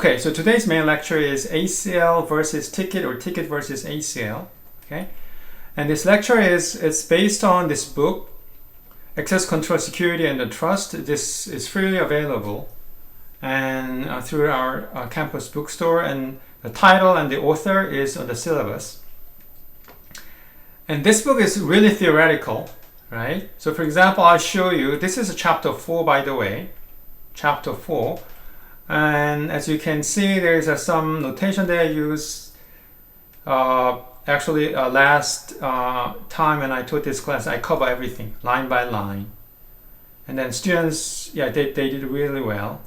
Okay, so today's main lecture is ACL versus ticket or ticket versus ACL. Okay, and this lecture it's based on this book, Access Control Security and the Trust. This is freely available and through our campus bookstore, and the title and the author is on the syllabus. And this book is really theoretical, right? So for example, I'll show you, this is a chapter 4, by the way, chapter 4. And as you can see, there's some notation that I use. Actually, last time when I taught this class, I cover everything line by line. And then students, yeah, they did really well.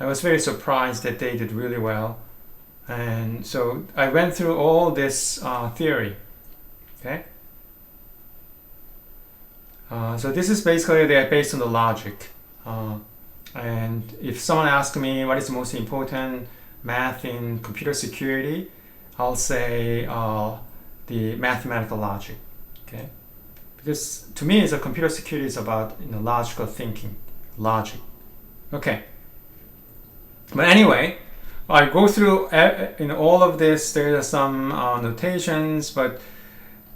I was very surprised that they did really well. And so I went through all this theory. Okay. So this is basically they're based on the logic. And if someone asks me what is the most important math in computer security, I'll say the mathematical logic. Okay, because to me, it's a computer security is about logical thinking, logic. Okay. But anyway, I go through all of this. There are some notations, but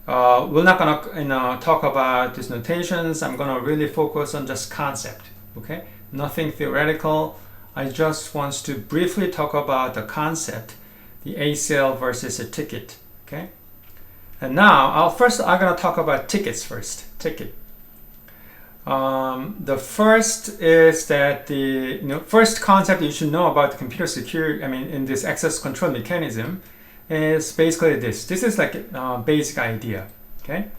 we're not gonna talk about these notations. I'm gonna really focus on just concept. Okay, nothing theoretical. I just want to briefly talk about the concept, the ACL versus a ticket. Okay, and now I'm gonna talk about tickets first. Ticket. The first is that the first concept you should know about the computer security. In this access control mechanism, is basically this. This is like a basic idea. Okay,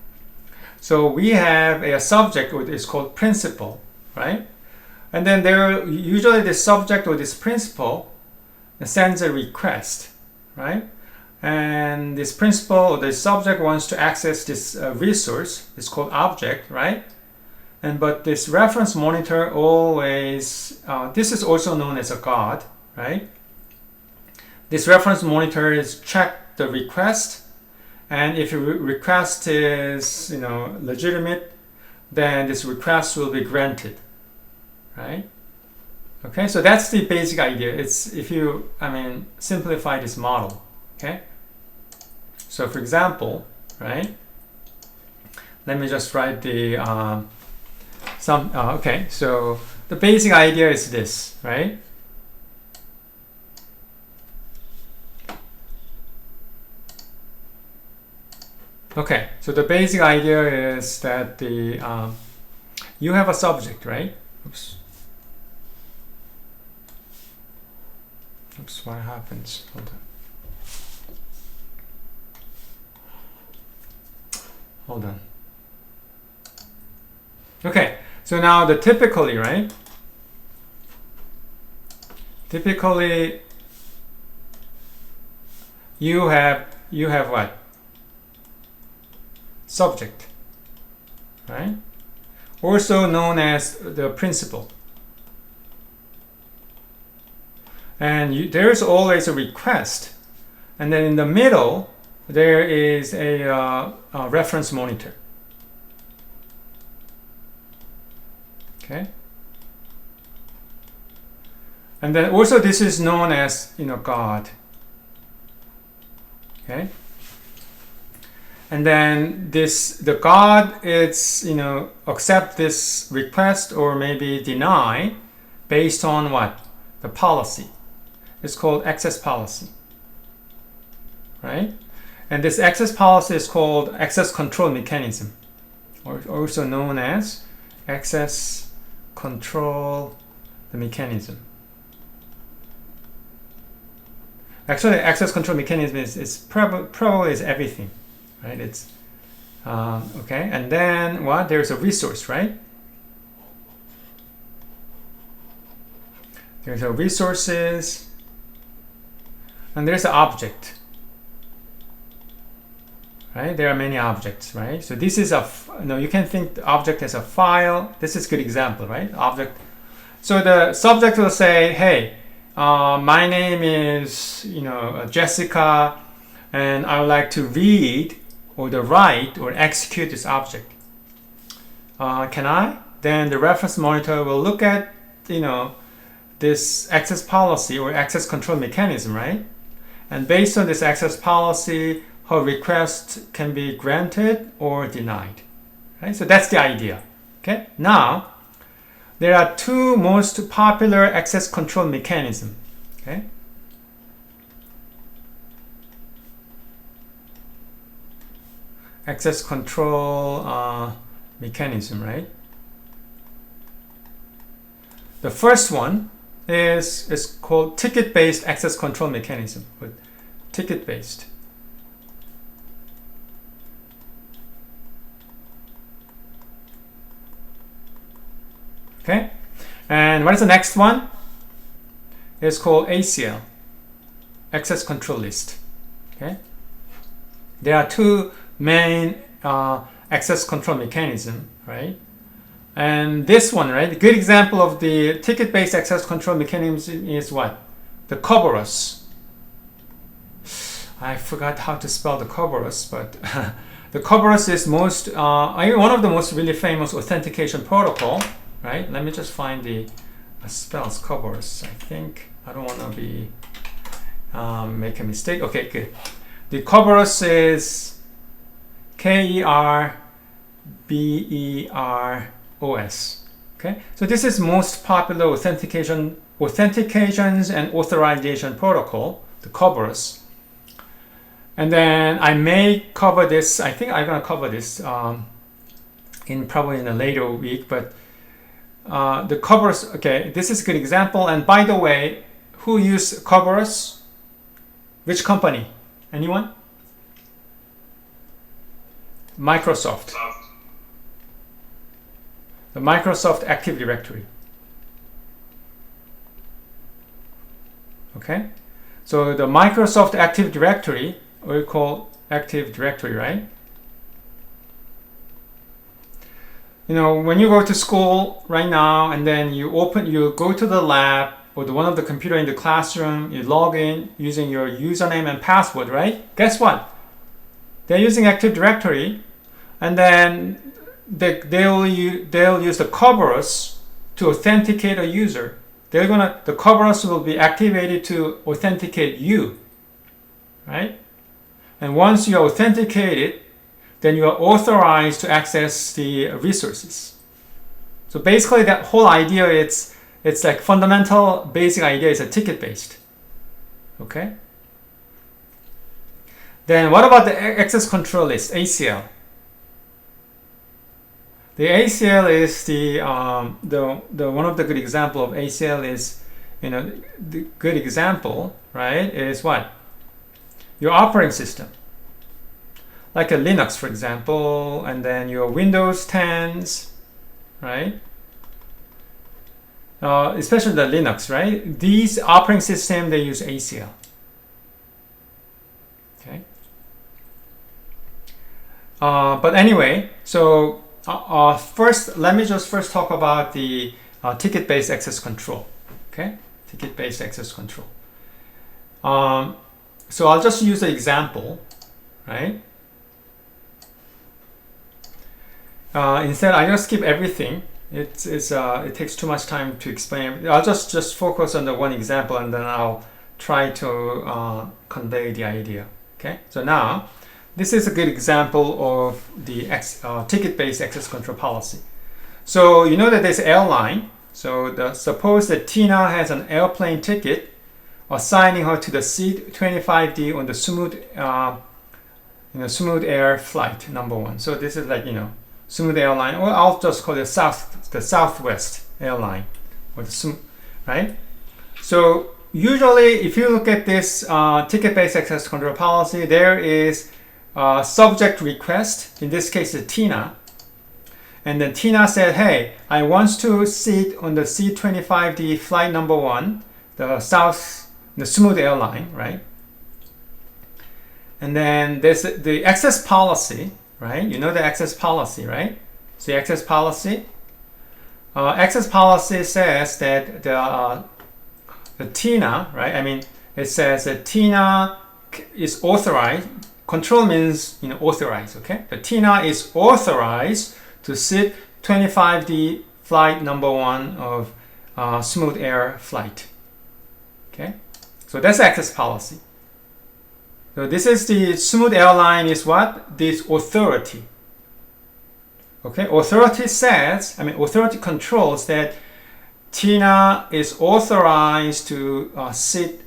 so we have a subject, which is called principal, right? And then usually the subject or this principal sends a request, right? And this principal or the subject wants to access this resource. It's called object, right? But this reference monitor always, this is also known as a guard, right? This reference monitor is check the request, and if your request is legitimate, then this request will be granted, right? Okay, so that's the basic idea. It's if you simplify this model. Okay, so for example, right? Let me just write the okay. So the basic idea is this, right? Okay, so the basic idea is that you have a subject, right? Oops, what happens? Hold on. Okay, so now the typically, right? Typically, you have what? Subject, right? Also known as the principal. And there is always a request, and then in the middle there is a reference monitor. Okay, and then also this is known as guard. Okay. And then the guard it's accept this request or maybe deny based on what? The policy. It's called access policy, right? And this access policy is called access control mechanism, or also known as access control mechanism. Actually, access control mechanism is probably is everything. Right, it's okay, and then what? There's a resource, right? There's a resources, and there's an object, right? There are many objects, right? So this is you can think the object as a file. This is a good example, right? Object. So the subject will say, "Hey, my name is Jessica, and I would like to read." Or the write or execute this object. Can I? Then the reference monitor will look at this access policy or access control mechanism, right? And based on this access policy, her request can be granted or denied, right? So that's the idea. Okay. Now, there are two most popular access control mechanisms. Okay. Access control mechanism, right? The first one is called ticket-based access control mechanism. Ticket-based. Okay, and what is the next one? It's called ACL, access control list. Okay, there are two main access control mechanism, right? And this one, right, a good example of the ticket-based access control mechanism is what? The Kerberos. I forgot how to spell the Kerberos, but the Kerberos is one of the most really famous authentication protocol, right? Let me just find the spells Kerberos. I think I don't want to be make a mistake. Okay, good. The Kerberos is Kerberos. Okay, so this is most popular authentications and authorization protocol, the Kerberos. And then I may cover this. I think I'm gonna cover this probably in a later week. But the Kerberos. Okay, this is a good example. And by the way, who used Kerberos? Which company? Anyone? Microsoft. The Microsoft Active Directory. Okay, so the Microsoft Active Directory, we call Active Directory, right? You know, when you go to school right now, and then you go to the lab or one of the computer in the classroom, you log in using your username and password, right? Guess what? They're using Active Directory, and then they'll use the Kerberos to authenticate a user. The Kerberos will be activated to authenticate you, right? And once you are authenticated, then you are authorized to access the resources. So basically, that whole idea, it's like fundamental basic idea is a ticket-based. Okay. Then what about the access control list, ACL? The ACL is the one of the good example of ACL is, the good example, right, is what? Your operating system. Like a Linux, for example, and then your Windows 10s, right? Especially the Linux, right? These operating system, they use ACL. Okay. But anyway, so let me just first talk about the ticket-based access control. Okay, ticket-based access control. So I'll just use an example, right? Instead, I just skip everything. It takes too much time to explain. I'll just focus on the one example, and then I'll try to convey the idea. Okay, so now this is a good example of the ticket-based access control policy. So you know that there's an airline. So suppose that Tina has an airplane ticket, assigning her to the seat 25D on the Smooth Air flight number 1. So this is like Smooth Airline, or I'll just call it the Southwest Airline, or right? So usually, if you look at this ticket-based access control policy, there is subject request. In this case, it's Tina, and then Tina said, "Hey, I want to sit on the C25D flight number 1, the Smooth Airline, right?" And then there's the access policy. Right? You know the access policy, right? So the access policy says that the Tina, right? I mean, it says that Tina is authorized. Control means authorized. Okay, the Tina is authorized to sit 25D flight number 1 of smooth air flight. Okay, so that's access policy. So this is the smooth airline is what? This authority. Okay, authority says, authority controls that Tina is authorized to sit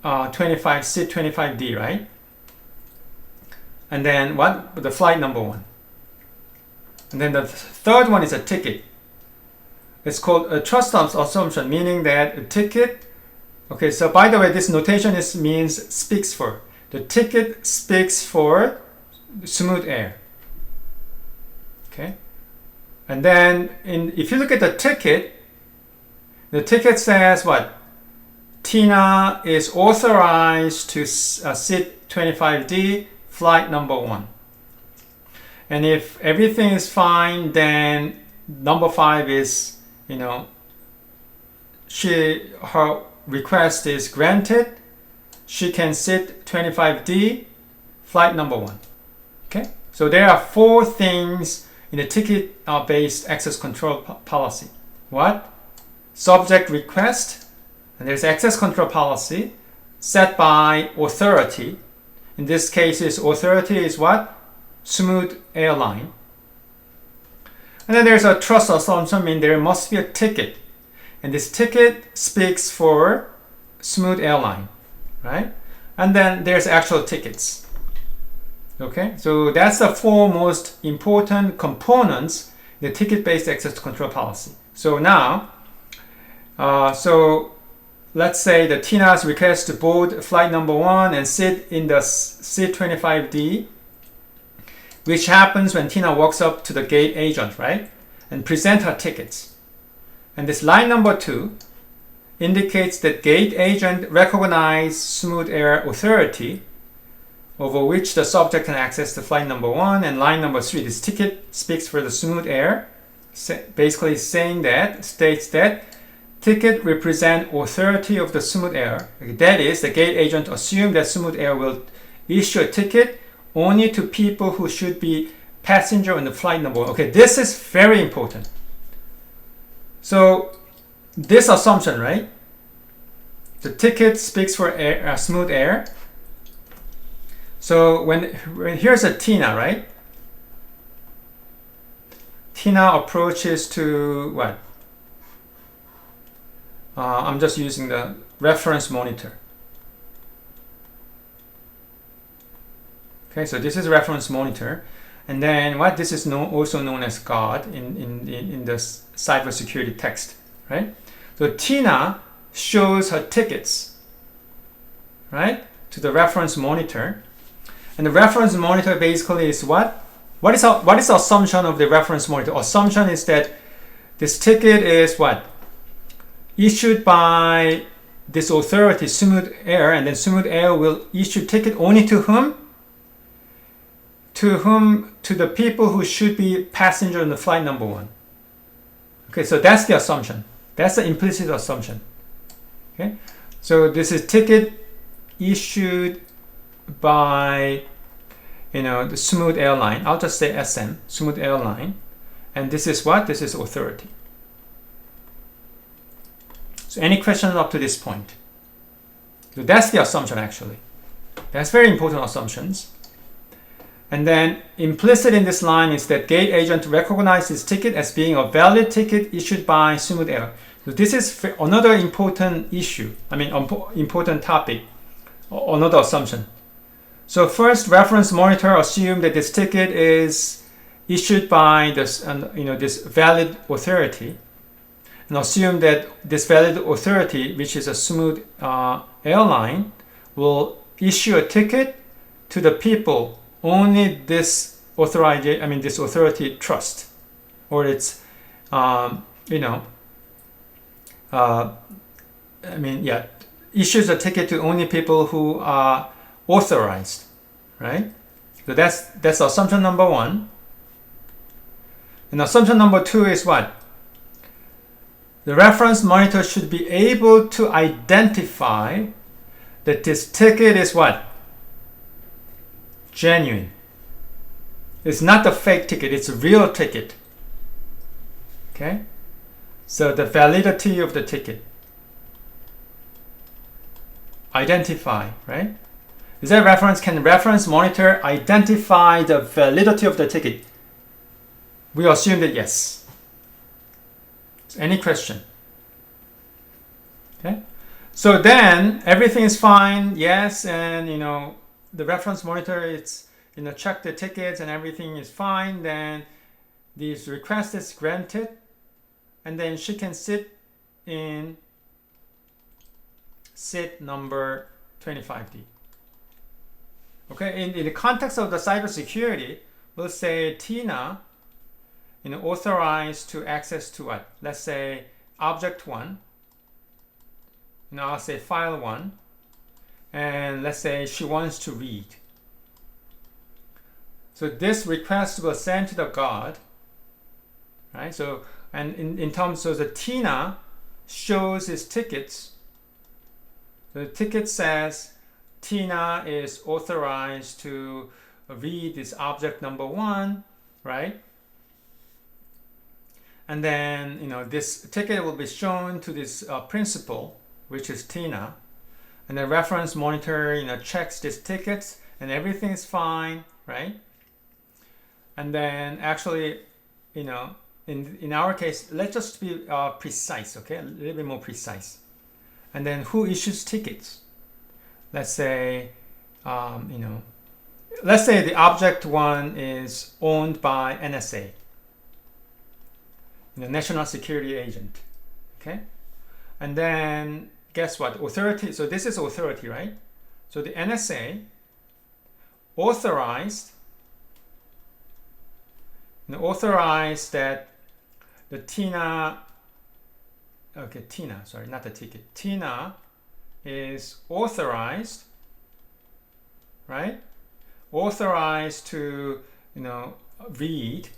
25D, right? And then what? The flight number 1. And then the third one is a ticket. It's called a trust assumption, meaning that a ticket. Okay, so by the way, this notation means speaks for. The ticket speaks for smooth air. Okay, and then if you look at the ticket says what? Tina is authorized to sit 25D, flight number 1. And if everything is fine, then number 5 is, her request is granted. She can sit 25D, flight number 1. Okay, so there are 4 things in the ticket-based access control policy. What? Subject request, and there's access control policy set by authority. In this case, authority is what? Smooth airline. And then there's a trust assumption, meaning there must be a ticket. And this ticket speaks for smooth airline, right? And then there's actual tickets. Okay, so that's the 4 most important components in the ticket-based access control policy. So now, so let's say that Tina's request to board flight number 1 and sit in the seat 25D, which happens when Tina walks up to the gate agent, right? And present her tickets. And this line number 2 indicates that gate agent recognized smooth air authority over which the subject can access the flight number 1, and line number 3, this ticket speaks for the smooth air, basically states that ticket represent authority of the smooth air. That is, the gate agent assumes that smooth air will issue a ticket only to people who should be passenger on the flight number 1. Okay, this is very important. So this assumption, right? The ticket speaks for air, smooth air. So when here's a Tina, right? Tina approaches to what? I'm just using the reference monitor. Okay, so this is reference monitor, and then what? This is also known as God in the cybersecurity text, right? So Tina shows her tickets, right, to the reference monitor, and the reference monitor basically is what? What is the assumption of the reference monitor? Assumption is that this ticket is what? Issued by this authority, Smooth Air, and then Smooth Air will issue ticket only to whom? To the people who should be passenger on the flight number 1. Okay, so that's the assumption. That's the implicit assumption. Okay, so this is ticket issued by the Smooth Airline. I'll just say SM, Smooth Airline, and this is what? This is authority. So any questions up to this point? So that's the assumption actually. That's very important assumptions. And then implicit in this line is that gate agent recognizes ticket as being a valid ticket issued by Smooth Air. So this is another important issue. Important topic. Another assumption. So first, reference monitor assume that this ticket is issued by this valid authority, and assume that this valid authority, which is a Smooth Airline, will issue a ticket to the people only this this authority trust, or it's issues a ticket to only people who are authorized, right? So that's assumption number 1. And assumption number 2 is what? The reference monitor should be able to identify that this ticket is what? Genuine. It's not the fake ticket, it's a real ticket. Okay? So the validity of the ticket. Identify, right? Is that reference? Can reference monitor identify the validity of the ticket? We assume that yes. So any question? Okay. So then everything is fine, yes, and the reference monitor it's check the tickets and everything is fine. Then this request is granted, and then she can sit in sit number 25D. Okay, in the context of the cybersecurity, we'll say Tina, authorized to access to what? Let's say object 1. I'll say file 1, and let's say she wants to read. So this request will send to the guard, right? So, and in terms of the Tina shows his tickets. The ticket says Tina is authorized to read this object number 1, right? And then this ticket will be shown to this principal, which is Tina, and the reference monitor checks this tickets and everything is fine, right? And then actually in our case, let's just be precise, okay, a little bit more precise. And then who issues tickets? Let's say let's say the object 1 is owned by NSA, National Security Agent, okay? And then guess what? Authority. So this is authority, right? So the NSA authorized that the Tina. Okay, Tina. Sorry, not the ticket. Tina is authorized, right? Authorized to read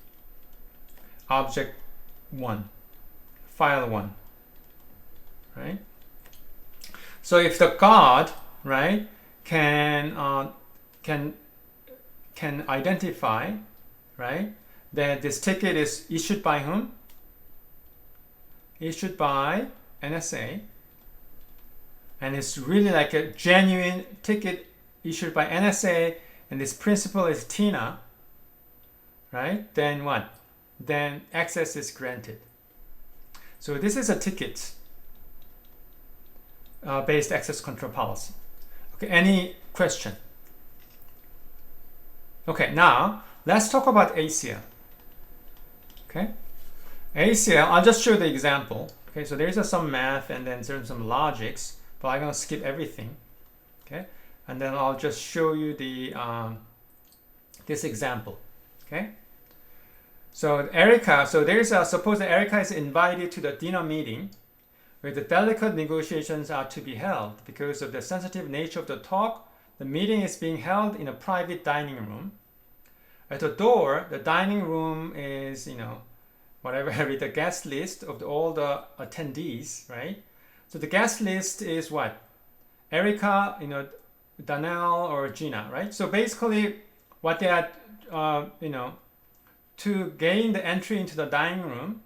object 1, file 1. Right? So if the guard, right, can identify, right, that this ticket is issued by whom? Issued by NSA, and it's really like a genuine ticket issued by NSA, and this principal is Tina, right? Then what? Then access is granted. So this is a ticket based access control policy. Okay, any question? Okay, now let's talk about ACL. Okay, ACL, I'll just show the example. Okay, so there's some math and then there's some logics, but I'm gonna skip everything. Okay, and then I'll just show you the this example. Okay, so Erica, so there's suppose that Erica is invited to the dinner meeting where the delicate negotiations are to be held. Because of the sensitive nature of the talk, the meeting is being held in a private dining room. At the door, the dining room is, whatever, with the guest list of all the attendees, right? So the guest list is what? Erica, Danielle, or Gina, right? So basically, what they are, to gain the entry into the dining room,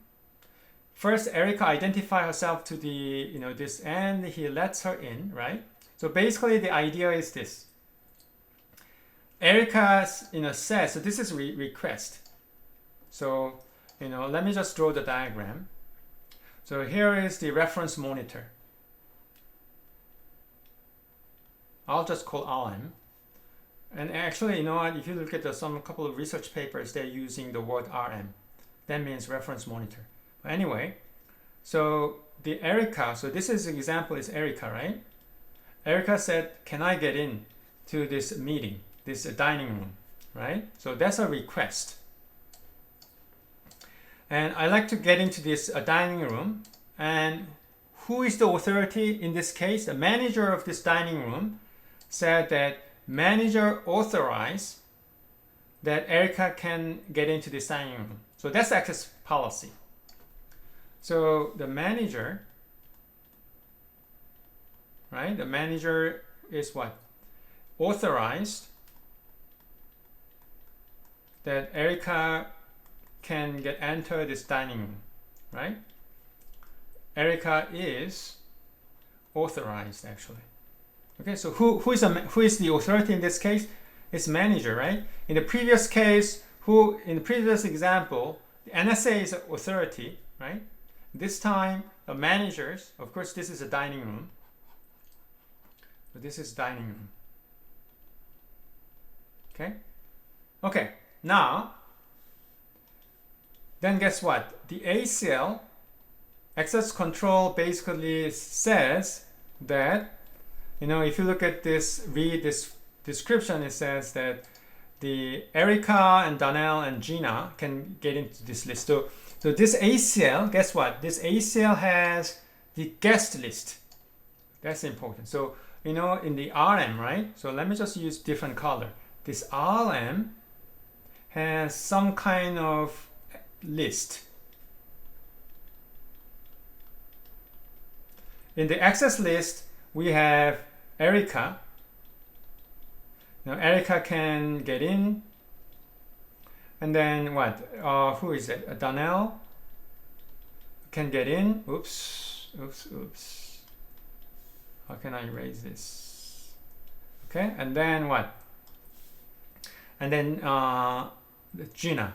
first, Erica identifies herself to the, this, and he lets her in, right? So basically, the idea is this. Erica, says, so this is request. So, let me just draw the diagram. So here is the reference monitor. I'll just call RM. And actually, if you look at a couple of research papers, they're using the word RM. That means reference monitor. Anyway, so the Erica, so this is example is Erica, right? Erica said, can I get in to this meeting, this dining room, right? So that's a request. And I like to get into this dining room. And who is the authority in this case? The manager of this dining room said that manager authorized that Erica can get into this dining room. So that's access policy. So the manager, right? The manager is what? Authorized that Erica can enter this dining room, right? Erica is authorized actually. Okay, so who is the authority in this case? It's manager, right? In the previous case, in the previous example, the NSA is authority, right? This time, the managers, of course, this is a dining room. So this is dining room. Okay? Okay, now, then guess what? The ACL, access control, basically says that, if you look at this, read this description, it says that the Erica and Donnell and Gina can get into this list. So this ACL, guess what? This ACL has the guest list. That's important. So, in the RM, right? So let me just use different color. This RM has some kind of list. In the access list, we have Erica. Now Erica can get in. And then what? Who is it? Donnell can get in. Oops. How can I erase this? Okay, and then what? And then Gina,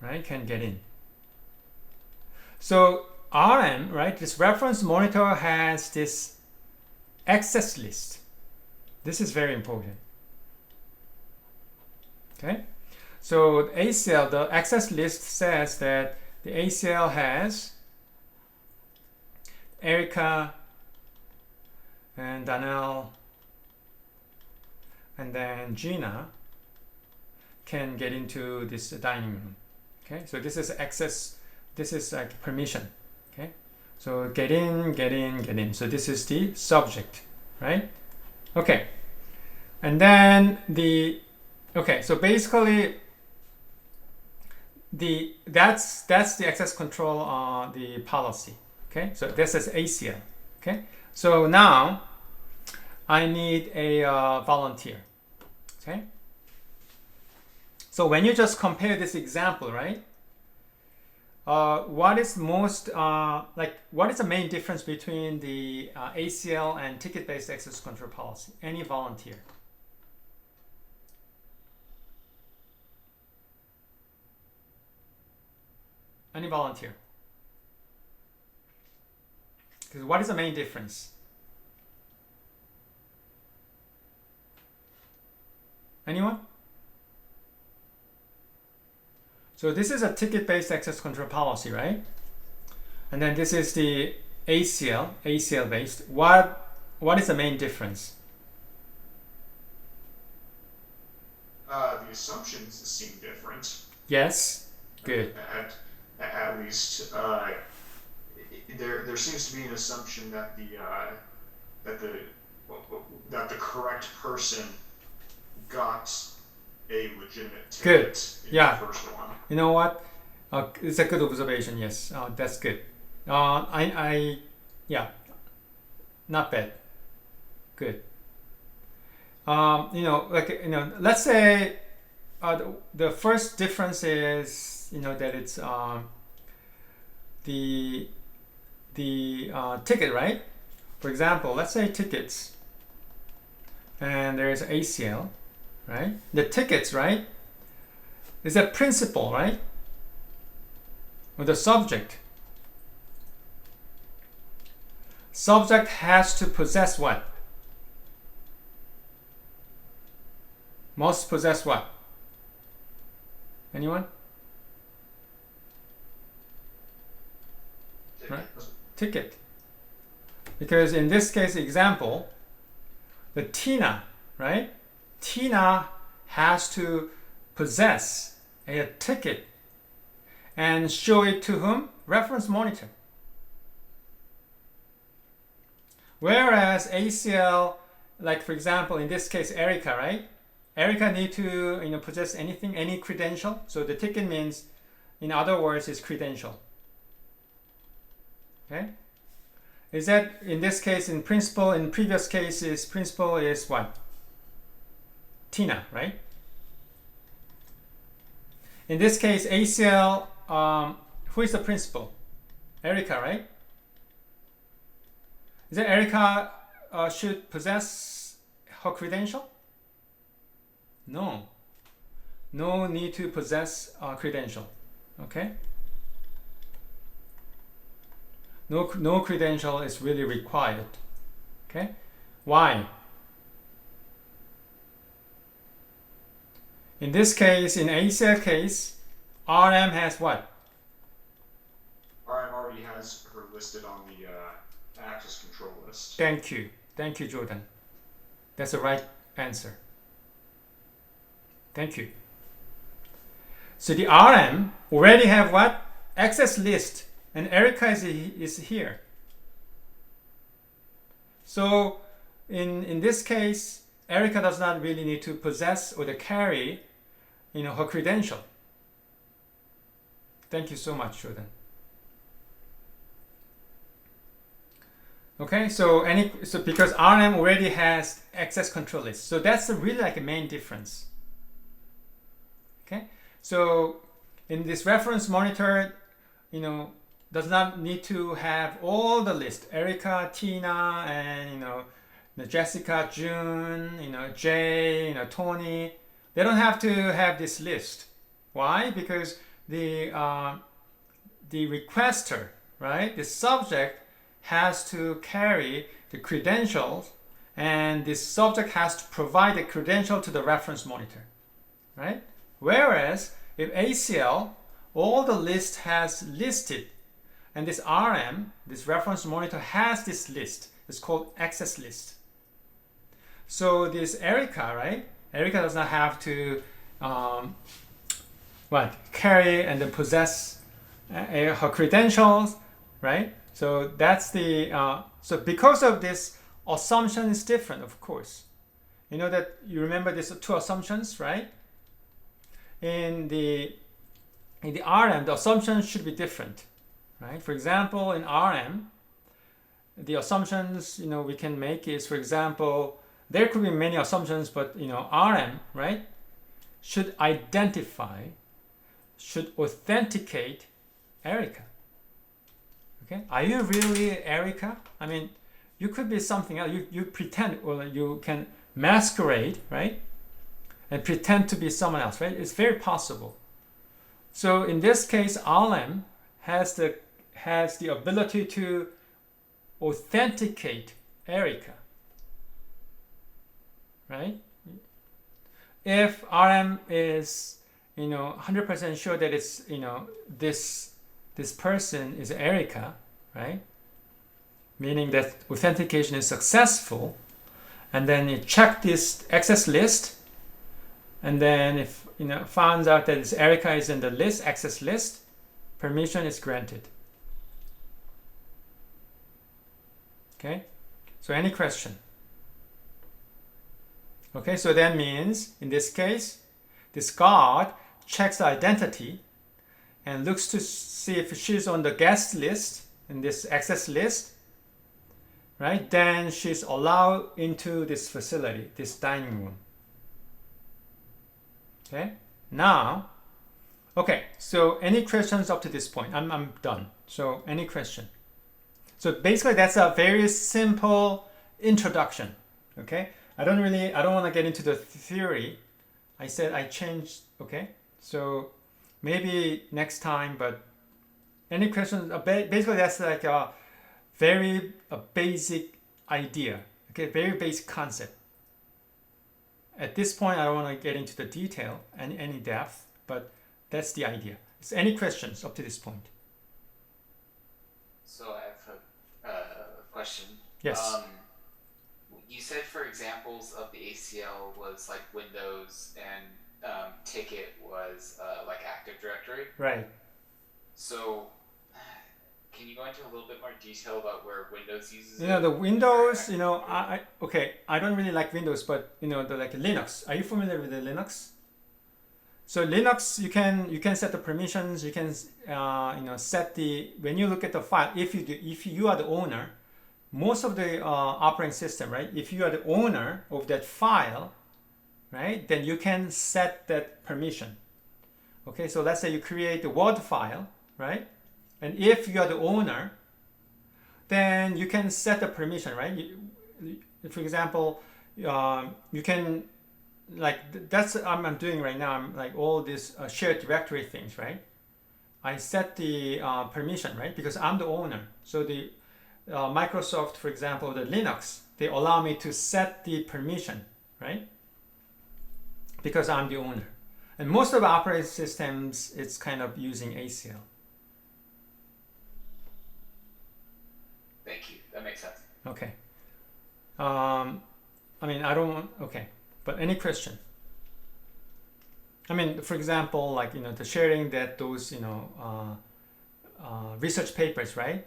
right, can get in. So RM, right, this reference monitor has this access list. This is very important. Okay, so the ACL, the access list says that the ACL has Erica and Donnell and then Gina can get into this dining room. Okay, so this is access, this is like permission. Okay, so get in. So this is the subject, right? Okay, and then so basically that's the access control the policy. Okay, so this is ACL. Okay, so now I need a volunteer. Okay, so when you just compare this example, right? What is what is the main difference between the ACL and ticket-based access control policy? Any volunteer? Any volunteer? Because what is the main difference? Anyone? So this is a ticket-based access control policy, right? And then this is the ACL-based. What is the main difference? The assumptions seem different. Yes. Good. At least there seems to be an assumption that the correct person got a legitimate ticket in the first one. You know what? It's a good observation. Yes, that's good. Yeah, not bad. Good. Let's say the first difference is that it's the ticket, right? For example, let's say tickets, and there's ACL, right? The tickets, right, is a principal, right? Or the subject. Subject has to possess what? Must possess what? Anyone? Right? Ticket. Because in this case example, the Tina, right? Tina has to possess a ticket and show it to whom? Reference monitor. Whereas ACL, like for example, in this case, Erica, right? Erica need to possess anything, any credential. So the ticket means, in other words, is credential. Okay? Is that in this case, in principle, in previous cases, principle is what? Tina, right? In this case, ACL, who is the principal? Erica, right? Is it Erica should possess her credential? No. No need to possess a credential. Okay? No credential is really required. Okay? Why? In this case, in ACL case, RM has what? RM already has her listed on the access control list. Thank you, Jordan. That's the right answer. Thank you. So the RM already have what? Access list, and Erica is here. So in this case, Erica does not really need to possess or to carry, her credential. Thank you so much, Jordan. Okay, so because RM already has access control list, so that's really like a main difference. Okay, so in this reference monitor, does not need to have all the list. Erica, Tina, and Jessica, June, Jay, Tony. They don't have to have this list. Why? Because the requester, right, the subject has to carry the credentials, and this subject has to provide the credential to the reference monitor, right? Whereas if ACL, all the list has listed, and this RM, this reference monitor, has this list. It's called access list. So this Erica, right? Erica does not have to carry and then possess her credentials, right? So that's the so because of this, assumption is different, of course. You know that you remember these two assumptions, right? In the RM, the assumptions should be different, right? For example, in RM, the assumptions we can make is, for example, there could be many assumptions, but RM, right, should identify, should authenticate Erica. Okay, are you really Erica? I mean, you could be something else. You pretend, or you can masquerade, right, and pretend to be someone else, right? It's very possible. So in this case, RM has the ability to authenticate Erica, right? If RM is 100% sure that it's this person is Erica, right? Meaning that authentication is successful, and then you check this access list, and then if finds out that this Erica is in the list, access list, permission is granted. Okay, so any question? Okay, so that means in this case, this guard checks the identity and looks to see if she's on the guest list in this access list, right? Then she's allowed into this facility, this dining room. Okay, now, okay, so any questions up to this point? I'm done. So any question? So basically that's a very simple introduction. Okay, I don't want to get into the theory. I said I changed. Okay, so maybe next time, but any questions? Basically that's like a very basic idea. Okay, very basic concept. At this point, I don't want to get into the detail and any depth, but that's the idea. Is any questions up to this point? So I have a question. Yes. You said for examples of the ACL was like Windows, and Ticket was like Active Directory. Right. So can you go into a little bit more detail about where Windows uses it? The Windows, I don't really like Windows, but the like Linux. Are you familiar with the Linux? So Linux, you can set the permissions. You can set when you look at the file. If you are the owner, most of the operating system, right? If you are the owner of that file, right, then you can set that permission. Okay, so let's say you create a Word file, right? And if you are the owner, then you can set the permission, right? For example, you can, like, that's what I'm doing right now. I'm like all these shared directory things, right? I set the permission, right? Because I'm the owner. So the Microsoft, for example, the Linux, they allow me to set the permission, right? Because I'm the owner. And most of the operating systems, it's kind of using ACL. Thank you. That makes sense. Okay. I mean, I don't, okay. But any question? I mean, for example, like, the sharing that those, research papers, right?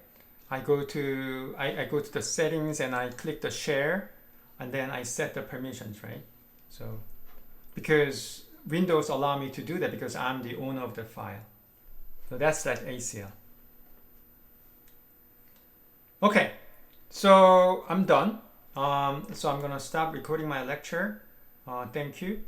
I go to the settings and I click the share, and then I set the permissions, right? So, because Windows allow me to do that because I'm the owner of the file. So that's that ACL. Okay, so I'm done. So I'm gonna stop recording my lecture. Thank you.